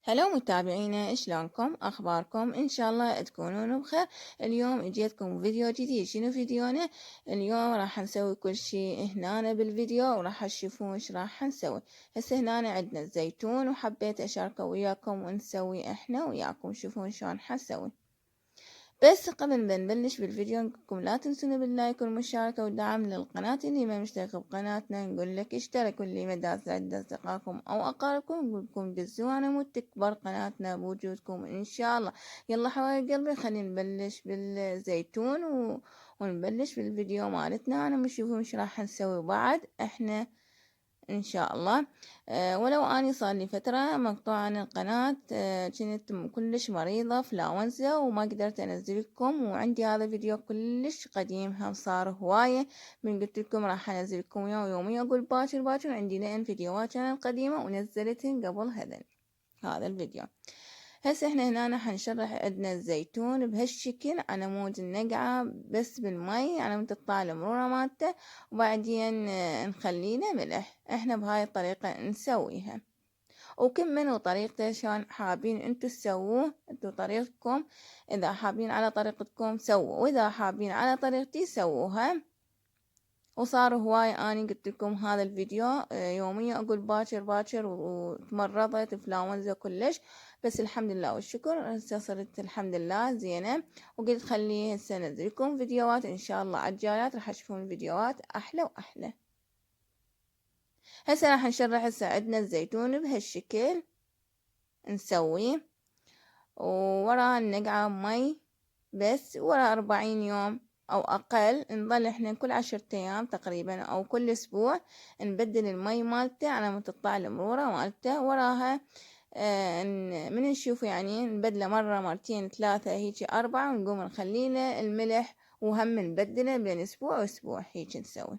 هلو متابعينا، شلونكم؟ اخباركم؟ ان شاء الله تكونون بخير. اليوم اجيتكم فيديو جديد. شنو فيديونا؟ اليوم راح نسوي كل شي هنا بالفيديو وراح تشوفون ايش راح نسوي. هسه هنا عندنا الزيتون وحبيت اشاركه وياكم ونسوي احنا وياكم. شوفون شلون حنسوي. بس قبل ما نبلش بالفيديو نقولكم لا تنسونا باللايك والمشاركة والدعم للقناة. اللي ما مشترك بقناتنا نقول لك اشترك، واللي ما داز عند أصدقائكم أو أقاربكم نقول لكم دزونا وتكبر قناتنا بوجودكم إن شاء الله. يلا حبايب قلبي خلينا نبلش بالزيتون ونبلش بالفيديو مالتنا. أنا بنشوفون ايش راح نسوي بعد احنا إن شاء الله. ولو أني صار لي فترة مقطوعة عن القناة. كنت كلش مريضة في لاونزا وما قدرت أنزل لكم، وعندي هذا الفيديو كلش قديم هم صار هواية من قلت لكم راح أنزل لكم يوميا. أقول باكر باكر عندي لين فيديوهات كانت قديمة ونزلتهن قبل هذا الفيديو. هسه احنا هنا حنشرح عندنا الزيتون بهالشكل على مود النقعة بس بالمي على مود تطلع المرورة مالته، وبعدين نخلينا ملح. احنا بهاي الطريقة نسويها، وكل منو طريقته شلون حابين انتو تسووه. انتو طريقتكم، اذا حابين على طريقتكم سووا، واذا حابين على طريقتي سووها. وصار هواي اني قلت لكم هذا الفيديو يوميا اقول باكر باكر وتمرضت انفلونزا كلش. بس الحمد لله والشكر هسه صرت الحمد لله زينة. وقلت خلي هسه انزل لكم فيديوهات ان شاء الله عالجايات راح تشوفون فيديوهات احلى واحلى. هسه راح نشرح. هسه عندنا الزيتون بهالشكل نسويه، ووراه نقعة مي بس ورا 40 يوم أو أقل. نظل إحنا كل 10 أيام تقريبا أو كل أسبوع نبدل المي مالته على ما تطلع المرورة مالته. وراها من نشوف يعني نبدله مرة مرتين ثلاثة هيجي 4، ونقوم نخليله الملح وهم نبدله بين أسبوع وأسبوع هيك نسوي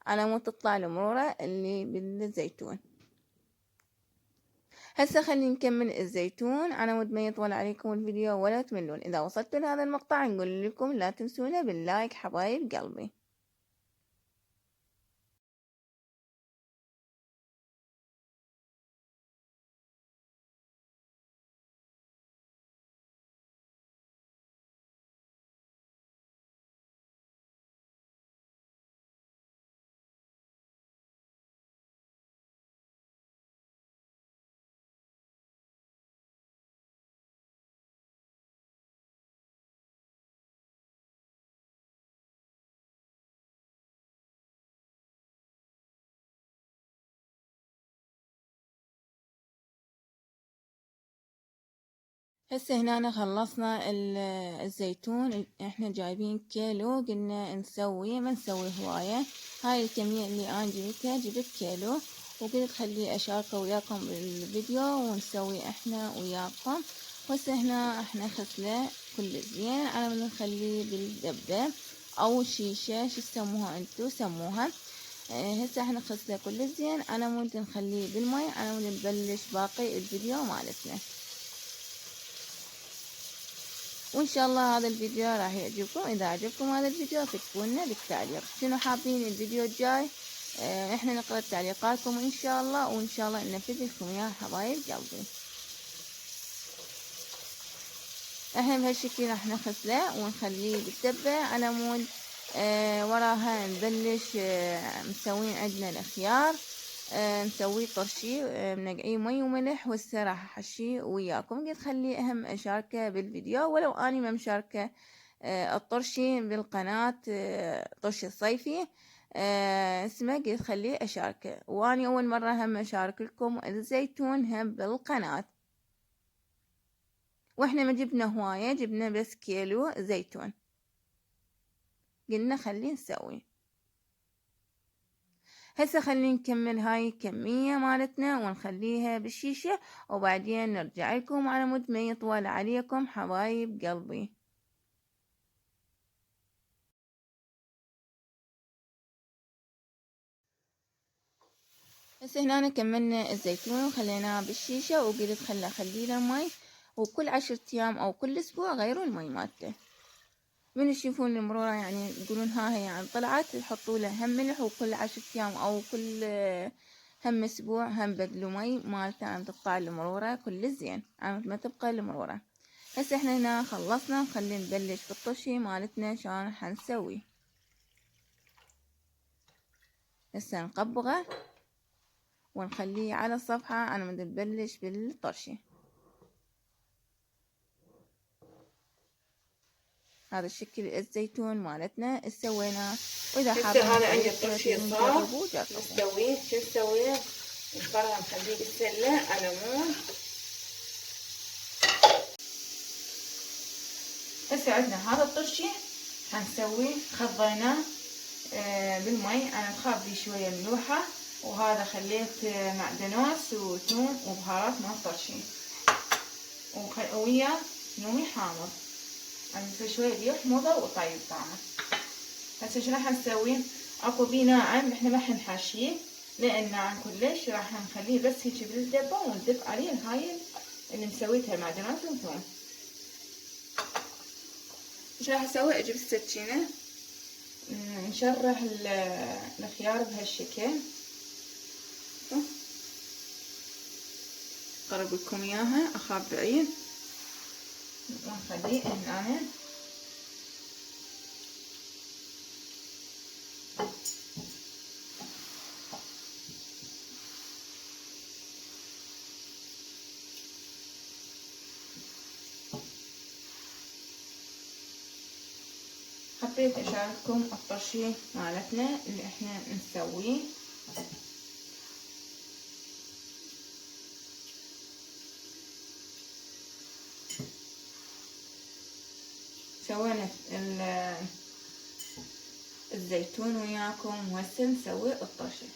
على ما تطلع المرورة اللي بالزيتون. هسه خلينا نكمل الزيتون على مود ما يطول عليكم الفيديو ولا تملون. إذا وصلتوا لهذا المقطع نقول لكم لا تنسونا باللايك حبايب قلبي. هسه هنا خلصنا الزيتون. احنا جايبين كيلو، قلنا نسوي ما نسوي هواية. هاي الكمية اللي انا جبتها، جبت كيلو وقلت خلي اشاركه وياكم بالفيديو ونسوي احنا وياكم. وهسه هنا احنا غسله كل زين على ما نخليه بالدبة او شيشة، شو تسموها انتو سموها. هسه احنا غسله كل زين على مود نخليه بالمي على مود نبلش باقي الفيديو مالتنا. وان شاء الله هذا الفيديو راح يعجبكم. اذا عجبكم هذا الفيديو اكتبوا لنا بالتعليق شنو حابين الفيديو الجاي. احنا نقرا تعليقاتكم ان شاء الله، وان شاء الله ننفذ لكم يا حبايب قلبي. احنا بهالشكل راح نغسله ونخليه بالدبة على مود وراها نبلش مسوين عندنا الخيار. نسويه طرشي منقعيه مي وملح. وهسه راح احشيه وياكم. قلت خليه اهم اشاركه بالفيديو ولو اني ما مشاركه الطرشي بالقناة. طرشي الصيفي اسمه. قلت خليه اشاركه، واني اول مرة هم اشارك لكم الزيتون هم بالقناة. واحنا ما جبنا هواية، جبنا بس كيلو زيتون. قلنا خليه نسوي. هسه خلينا نكمل هاي الكمية مالتنا ونخليها بالشيشة، وبعدين نرجع لكم على مود ما يطول عليكم حبايب قلبي. هسه هنا كملنا الزيتون وخليناه بالشيشة، وقلت اخليه له مي، وكل 10 أيام او كل اسبوع غيروا المي مالته. من تشوفون المرورة يعني تقولون ها هي يعني طلعت، تحطوا له هم ملح. وكل 10 أيام او كل هم اسبوع هم بدلوا مي مالتها عم تقطع المرورة كل زين، عم ما تبقى المرورة. هسه احنا هنا خلصنا، خلينا نبلش بالطشي مالتنا شلون حنسوي. هسه نقبغه ونخليه على الصفحة على مود نبلش بالطرشي. هذا الشكل الزيتون مالتنا سويناه، واذا حابين هذا عندي الطرشي صار جربوا نسويه. شو نسوي؟ نفرغ نخليه بالسلة على مود. هسه عندنا هذا الطرشي حنسويه، خضيناه بالمي. انا بخاف بيه شويه ملوحه، وهذا خليت معدنوس وثوم وبهارات مال الطرشي وياه نومي حامض. انا نسوي شويه ملح موضه وطيب طعمه. هسه شو راح نسوي؟ اكو بيه ناعم، احنا ما حنحاشيه لان ناعم كلش، راح نخليه بس هيك بالدبه وندب عليه هاي اللي مسويتها معدنوس وثوم. ايش راح اسوي؟ اجيب السكينه نشرح الخيار بهالشكل. قرب لكم اياها اخاف بعيد، ونخليه هنا. حبيت اشارككم الطرشي مالتنا اللي احنا نسويه. سوينا الزيتون وياكم، وهسه نسوي الطرشي.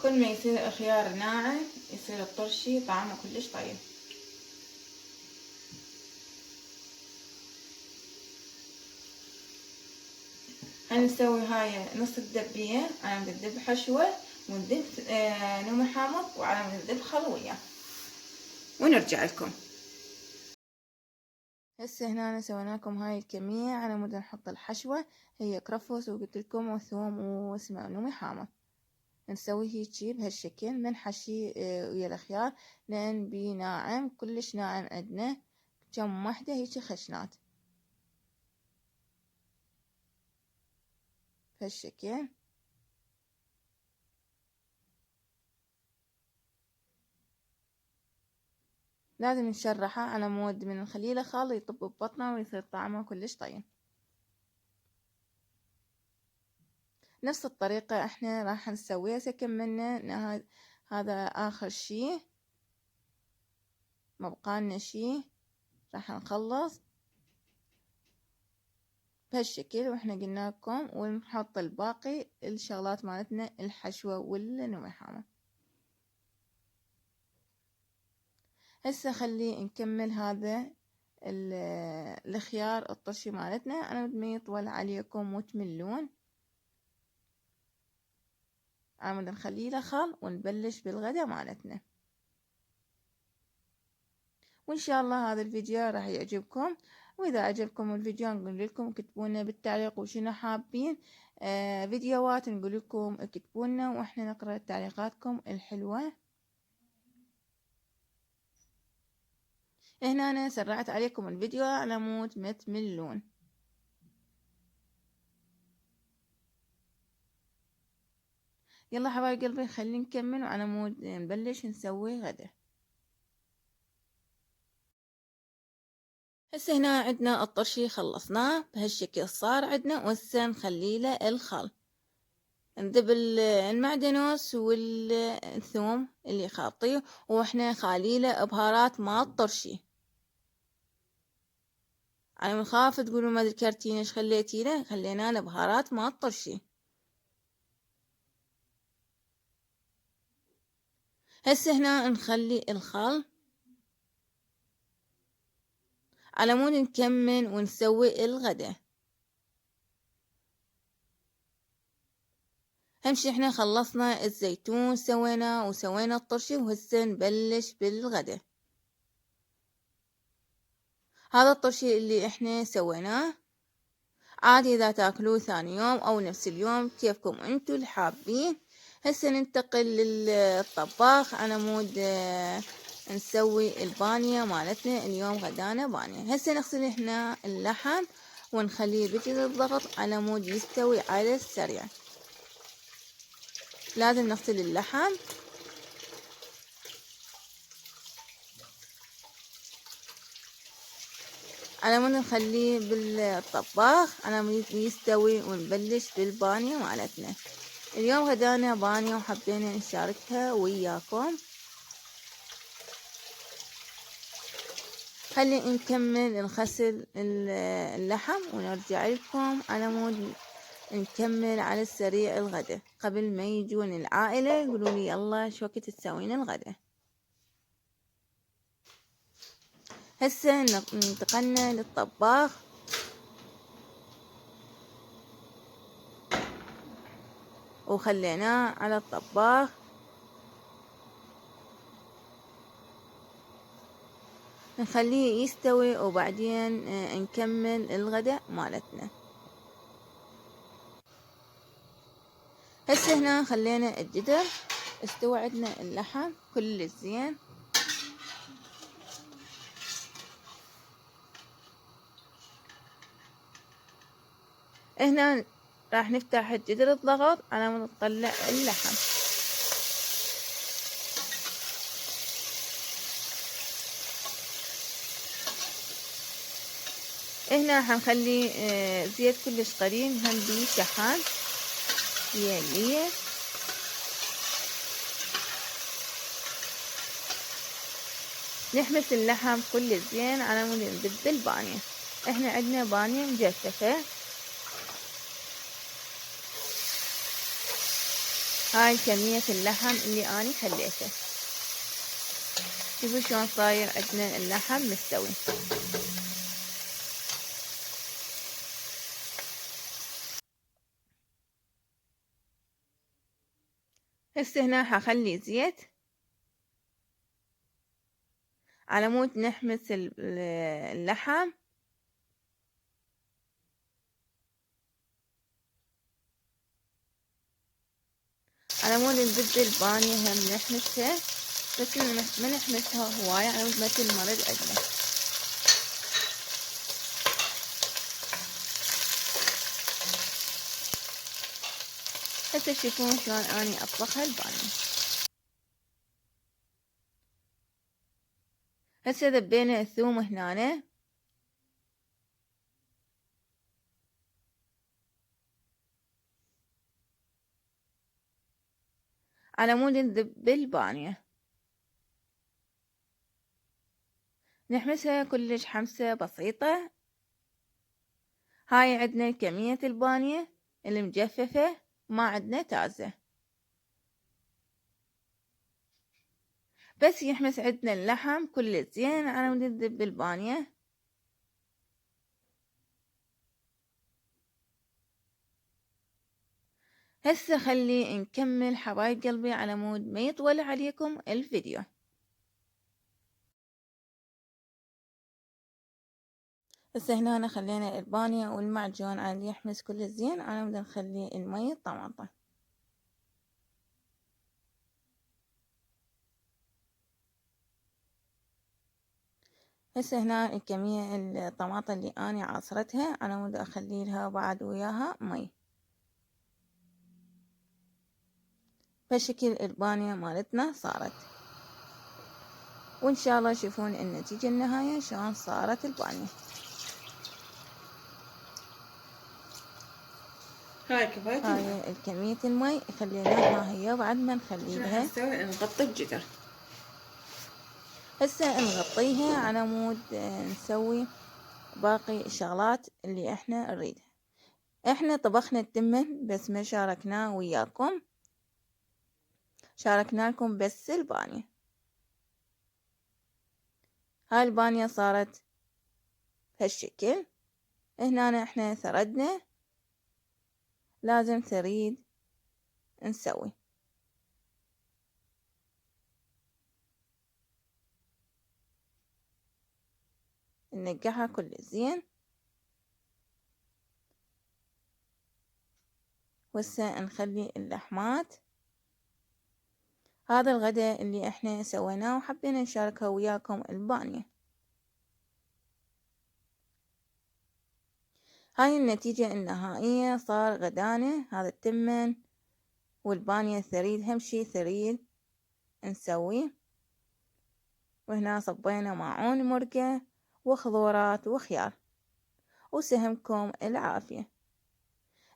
كل ما يصير الخيار ناعم يصير الطرشي طعمه كلش طيب. هنسوي هاي نص الدبية، انا بدي حشوة وندب نومي حامض وعلى ندب خلوية ونرجع لكم. هسه هنا سوينا لكم هاي الكمية على مود نحط الحشوة، هي كرفس وقلت لكم وثوم واسمه نومي حامض. نسوي هيجي بهالشكل، منحشي ويا الخيار لان بي ناعم كلش ناعم، عندنا كم وحدة هيجي خشنات بهالشكل. لازم نشرحه على مود من نخليه له خل يطب ببطنه ويصير طعمه كلش طيب. نفس الطريقة احنا راح نسويها. هسه كملنا هذا اخر شي، مبقالنا شي راح نخلص بهالشكل. واحنا قلنا لكم ونحط الباقي الشغلات مالتنا الحشوة والنومي حامض. هسه خلي نكمل هذا الخيار الطشي مالتنا. انا بدي يطول عليكم وتملون، عم نخليه له خل ونبلش بالغدا مالتنا. وان شاء الله هذا الفيديو راح يعجبكم، واذا عجبكم الفيديو نقول لكم اكتبوا لنا بالتعليق وشنو حابين فيديوهات، نقول لكم اكتبوا لنا واحنا نقرا تعليقاتكم الحلوه. هنا أنا سرعت عليكم الفيديو على مود ما تملون. يلا حبايب قلبي خلينا نكمل وعلى مود نبلش نسوي غدا. هسه هنا عندنا الطرشي خلصناه بهالشكل صار عندنا، وهسه نخلي له الخل. نذب المعدنوس والثوم اللي خاطيه، واحنا خاليله بهارات مال الطرشي. انا من خاف تقولوا ما ذكرتين ايش خليتي له، خلينا له بهارات مال الطرشي. هسه هنا نخلي الخل على مود نكمل ونسوي الغدا. همشي احنا خلصنا الزيتون سوينا وسوينا الطرشي، وهسه نبلش بالغدا. هذا الطرشي اللي احنا سويناه عادي إذا تاكلوه ثاني يوم أو نفس اليوم كيفكم انتو الحابين. هسه ننتقل للطباخ على مود نسوي البانية مالتنا. اليوم غدانا بانية. هسه نغسل هنا اللحم ونخليه بجد الضغط على مود يستوي على السريع. لازم نغسل اللحم على مود نخليه بالطباخ على مود يستوي ونبلش بالبانية مالتنا. اليوم غدانا بانية وحبينا نشاركها وياكم. خلي نكمل نغسل اللحم ونرجع لكم على مود نكمل على السريع الغدا قبل ما يجون العائلة يقولوا لي يلا شو وقت تسوين الغدا. هسه انتقلنا للطباخ وخليناه على الطباخ نخليه يستوي وبعدين نكمل الغداء مالتنا. هسه هنا خلينا الجدر استوى عندنا اللحم كل زين. هنا راح نفتح الجدر الضغط على ما نطلع اللحم. هنا حنخلي زيت كلش قليل هم بيشحن ليه. نحمس اللحم كل زين على مود نذب البانية. احنا عندنا بانية مجففة. هاي كمية اللحم اللي اني خليته. شوفوا شلون صاير عندنا اللحم مستوي. هسه هنا حخلي زيت على مود نحمس اللحم على مود نذب البانية هم نحمسها بس ما نحمسها هواية على مود ما تنمرض عندنا. هسه تشوفون شلون اني اطبخ البانية. هسه ذبينا الثوم هنا على مود نذب البانية. نحمسها كلش حمسة بسيطة. هاي عندنا كمية البانية المجففة ما عندنا تازة. بس يحمس عندنا اللحم كل زين على مود نذب البانية. هسه خلي نكمل حبايب قلبي على مود ما يطول عليكم الفيديو. هسه هنا خلينا البانية والمعجون على يحمس كل زين على مود نخلي المي طماطة. هسه هنا الكمية الطماطة اللي اني عاصرتها على مود اخلي لها بعد وياها مي. فشكل البانية مالتنا صارت. وان شاء الله يشوفون النتيجة النهاية شلون صارت البانية. هاي كفاية هاي الكمية المي خليناها هي بعد ما نخلي لها. نسوي نغطي الجدر. هسه نغطيها على مود نسوي باقي الشغلات اللي احنا نريدها. احنا طبخنا التمن بس ما شاركناه وياكم. شاركنا لكم بس البانية. هاي البانية صارت بهالشكل. هنا احنا ثردنا. لازم ثريد نسوي. ننقعها كل زين. وهسه نخلي اللحمات. هذا الغداء اللي احنا سويناه وحبينا نشاركه وياكم البانية. هاي النتيجة النهائية. صار غدانا هذا التمن والبانية الثريد، هم شي ثريد نسويه. وهنا صبينا معون مرقة وخضورات وخيار. وسهمكم العافية.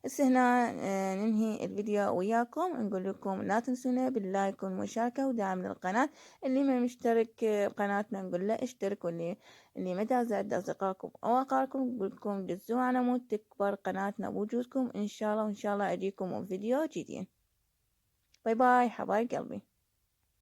هسه هنا ننهي الفيديو وياكم، نقول لكم لا تنسونا باللايك والمشاركة ودعم للقناة. اللي ما مشترك بقناتنا نقول له اشترك، واللي ما داز عند أصدقائكم أو أقاربكم نقول لكم دزوا على مود تكبر قناتنا بوجودكم إن شاء الله. وإن شاء الله أجيكم فيديو جديد. باي باي حبايب قلبي.